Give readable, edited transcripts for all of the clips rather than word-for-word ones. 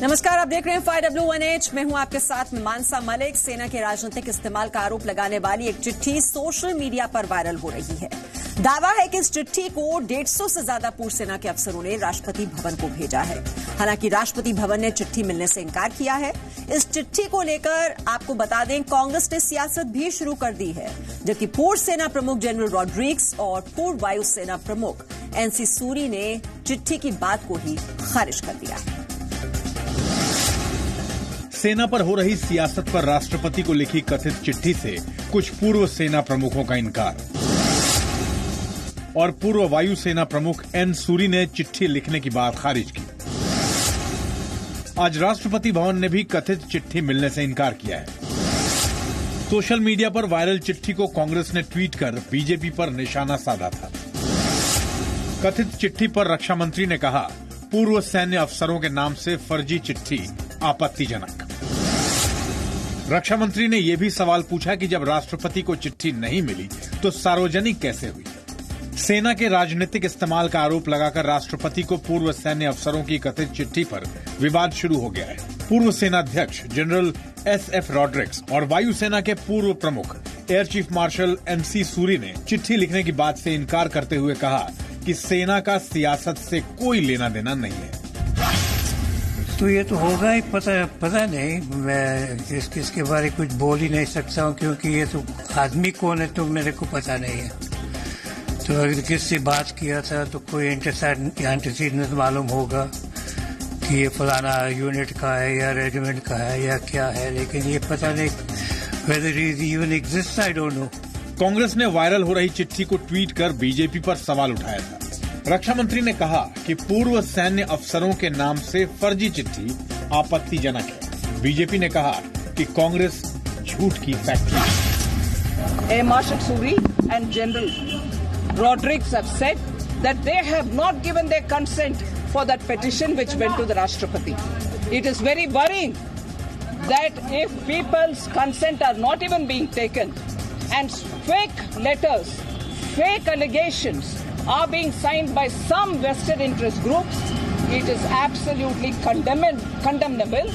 नमस्कार, आप देख रहे हैं 5W1H। मैं हूं आपके साथ में मानसा मलिक। सेना के राजनीतिक इस्तेमाल का आरोप लगाने वाली एक चिट्ठी सोशल मीडिया पर वायरल हो रही है। दावा है कि इस चिट्ठी को 150 से ज्यादा पूर्व सेना के अफसरों ने राष्ट्रपति भवन को भेजा है। हालांकि राष्ट्रपति भवन ने चिट्ठी मिलने से इनकार किया है। इस चिट्ठी को लेकर आपको बता दें, कांग्रेस ने सियासत भी शुरू कर दी है, जबकि पूर्व सेना प्रमुख जनरल रॉड्रिग्स और पूर्व वायुसेना प्रमुख एनसी सूरी ने चिट्ठी की बात को ही खारिज कर दिया है। सेना पर हो रही सियासत पर राष्ट्रपति को लिखी कथित चिट्ठी से कुछ पूर्व सेना प्रमुखों का इनकार, और पूर्व वायुसेना प्रमुख एन सूरी ने चिट्ठी लिखने की बात खारिज की। आज राष्ट्रपति भवन ने भी कथित चिट्ठी मिलने से इनकार किया है। सोशल मीडिया पर वायरल चिट्ठी को कांग्रेस ने ट्वीट कर बीजेपी पर निशाना साधा था। कथित चिट्ठी पर रक्षा मंत्री ने कहा, पूर्व सैन्य अफसरों के नाम से फर्जी चिट्ठी आपत्तिजनक। रक्षा मंत्री ने यह भी सवाल पूछा कि जब राष्ट्रपति को चिट्ठी नहीं मिली तो सार्वजनिक कैसे हुई। सेना के राजनीतिक इस्तेमाल का आरोप लगाकर राष्ट्रपति को पूर्व सैन्य अफसरों की कथित चिट्ठी पर विवाद शुरू हो गया है। पूर्व सेनाध्यक्ष जनरल SF रॉड्रिग्स और वायुसेना के पूर्व प्रमुख air chief marshal NC Suri ने चिट्ठी लिखने की बात से इनकार करते हुए कहा कि सेना का सियासत से कोई लेना देना नहीं है। तो ये तो होगा ही, पता नहीं। मैं इसके बारे कुछ बोल ही नहीं सकता हूँ, क्योंकि ये तो आदमी कौन है तो मेरे को पता नहीं है। तो अगर किससे बात किया था तो कोई एंटीसीडेंट मालूम होगा कि ये फलाना यूनिट का है या रेजिमेंट का है या क्या है, लेकिन ये पता नहीं whether it even exists, I don't know। Congress ने वायरल हो रही चिट्ठी को ट्वीट कर बीजेपी पर सवाल उठाया था। रक्षा मंत्री ने कहा कि पूर्व सैन्य अफसरों के नाम से फर्जी चिट्ठी आपत्तिजनक है। बीजेपी ने कहा कि कांग्रेस झूठ की फैक्ट्री है। Air Marshal Suri and General Rodrigues have said that they have not given their consent for that petition which went to the Rashtrapati. It is very worrying that if people's consent are not even being taken and fake letters, fake allegations are being signed by some vested interest groups, it is absolutely condemnable।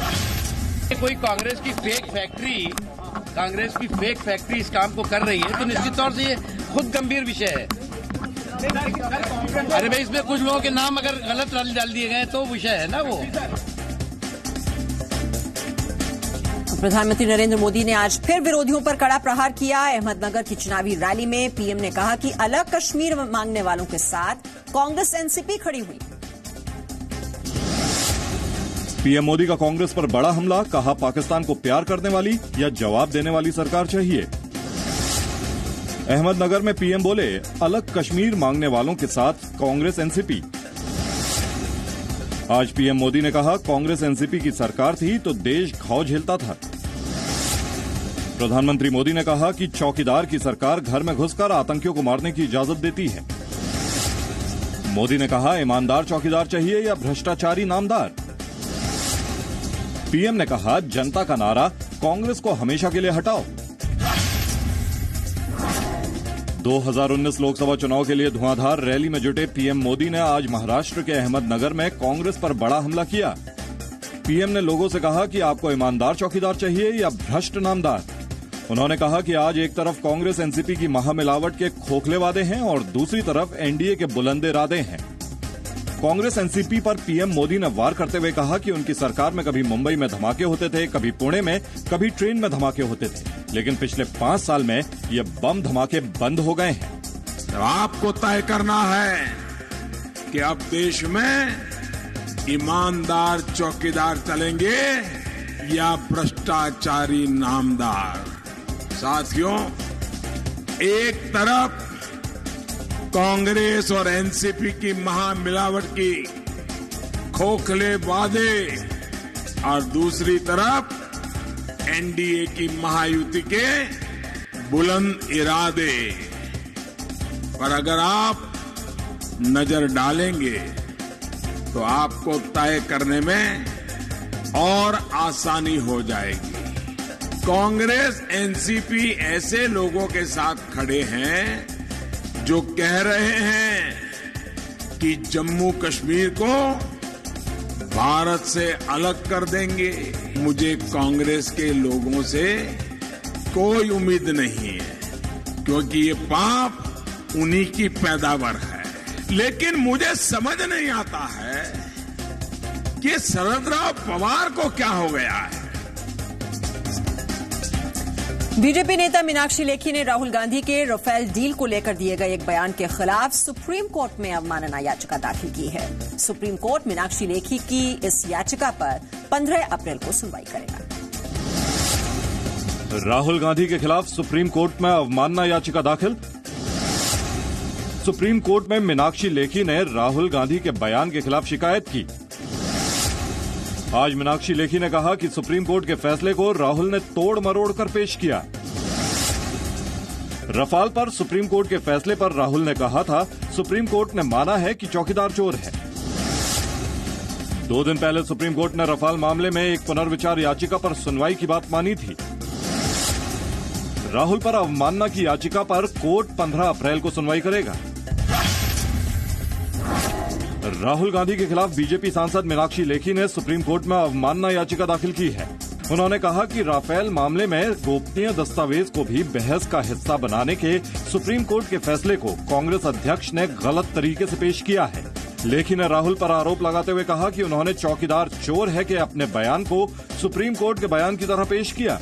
कोई कांग्रेस की fake factory इस काम को कर रही है तो निश्चित तौर से ये खुद गंभीर विषय है। अरे भाई, इसमें कुछ लोगों के नाम अगर गलत डाल दिए गए तो विषय है ना वो। प्रधानमंत्री नरेंद्र मोदी ने आज फिर विरोधियों पर कड़ा प्रहार किया। अहमदनगर की चुनावी रैली में पीएम ने कहा कि अलग कश्मीर मांगने वालों के साथ कांग्रेस एनसीपी खड़ी हुई। पीएम मोदी का कांग्रेस पर बड़ा हमला, कहा पाकिस्तान को प्यार करने वाली या जवाब देने वाली सरकार चाहिए। अहमदनगर में पीएम बोले, अलग कश्मीर मांगने वालों के साथ कांग्रेस एनसीपी। आज पीएम मोदी ने कहा, कांग्रेस एनसीपी की सरकार थी तो देश घाव झेलता था। प्रधानमंत्री मोदी ने कहा कि चौकीदार की सरकार घर में घुसकर आतंकियों को मारने की इजाजत देती है। मोदी ने कहा, ईमानदार चौकीदार चाहिए या भ्रष्टाचारी नामदार। पीएम ने कहा, जनता का नारा कांग्रेस को हमेशा के लिए हटाओ। 2019 लोकसभा चुनाव के लिए धुआंधार रैली में जुटे पीएम मोदी ने आज महाराष्ट्र के अहमदनगर में कांग्रेस पर बड़ा हमला किया। पीएम ने लोगों से कहा कि आपको ईमानदार चौकीदार चाहिए या भ्रष्ट नामदार। उन्होंने कहा कि आज एक तरफ कांग्रेस एनसीपी की महामिलावट के खोखले वादे हैं और दूसरी तरफ एनडीए के बुलंद इरादे हैं। कांग्रेस एनसीपी पर पीएम मोदी ने वार करते हुए कहा कि उनकी सरकार में कभी मुंबई में धमाके होते थे, कभी पुणे में, कभी ट्रेन में धमाके होते थे, लेकिन पिछले 5 साल में ये बम धमाके बंद हो गए हैं। तो आपको तय करना है कि अब देश में ईमानदार चौकीदार चलेंगे या भ्रष्टाचारी नामदार। साथियों, एक तरफ कांग्रेस और एनसीपी की महामिलावट की खोखले वादे और दूसरी तरफ एनडीए की महायुति के बुलंद इरादे पर अगर आप नजर डालेंगे तो आपको तय करने में और आसानी हो जाएगी। कांग्रेस एनसीपी ऐसे लोगों के साथ खड़े हैं जो कह रहे हैं कि जम्मू कश्मीर को भारत से अलग कर देंगे। मुझे कांग्रेस के लोगों से कोई उम्मीद नहीं है, क्योंकि ये पाप उन्हीं की पैदावार है। लेकिन मुझे समझ नहीं आता है कि शरद राव पवार को क्या हो गया है। बीजेपी नेता मीनाक्षी लेखी ने राहुल गांधी के राफेल डील को लेकर दिए गए एक बयान के खिलाफ सुप्रीम कोर्ट में अवमानना याचिका दाखिल की है। सुप्रीम कोर्ट मीनाक्षी लेखी की इस याचिका पर 15 अप्रैल को सुनवाई करेगा। राहुल गांधी के खिलाफ सुप्रीम कोर्ट में अवमानना याचिका दाखिल। सुप्रीम कोर्ट में मीनाक्षी लेखी ने राहुल गांधी के बयान के खिलाफ शिकायत की। आज मीनाक्षी लेखी ने कहा कि सुप्रीम कोर्ट के फैसले को राहुल ने तोड़ मरोड़ कर पेश किया। रफाल पर सुप्रीम कोर्ट के फैसले पर राहुल ने कहा था, सुप्रीम कोर्ट ने माना है कि चौकीदार चोर है। 2 दिन पहले सुप्रीम कोर्ट ने रफाल मामले में एक पुनर्विचार याचिका पर सुनवाई की बात मानी थी। राहुल पर अवमानना की याचिका पर कोर्ट 15 अप्रैल को सुनवाई करेगा। राहुल गांधी के खिलाफ बीजेपी सांसद मीनाक्षी लेखी ने सुप्रीम कोर्ट में अवमानना याचिका दाखिल की है। उन्होंने कहा कि राफेल मामले में गोपनीय दस्तावेज को भी बहस का हिस्सा बनाने के सुप्रीम कोर्ट के फैसले को कांग्रेस अध्यक्ष ने गलत तरीके से पेश किया है। लेखी ने राहुल पर आरोप लगाते हुए कहा कि उन्होंने चौकीदार चोर है के अपने बयान को सुप्रीम कोर्ट के बयान की तरह पेश किया।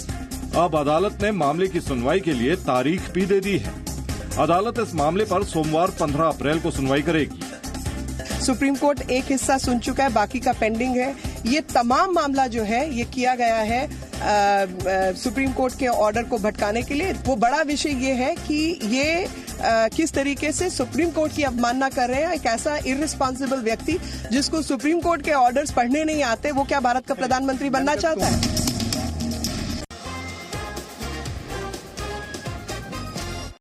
अब अदालत ने मामले की सुनवाई के लिए तारीख भी दे दी है। अदालत इस मामले पर सोमवार 15 अप्रैल को सुनवाई करेगी। सुप्रीम कोर्ट एक हिस्सा सुन चुका है, बाकी का पेंडिंग है। ये तमाम मामला जो है ये किया गया है सुप्रीम कोर्ट के ऑर्डर को भटकाने के लिए। वो बड़ा विषय ये है कि ये किस तरीके से सुप्रीम कोर्ट की अवमानना कर रहे हैं। एक ऐसा इररिस्पॉन्सिबल व्यक्ति जिसको सुप्रीम कोर्ट के ऑर्डर्स पढ़ने नहीं आते, वो क्या भारत का प्रधानमंत्री बनना चाहता है?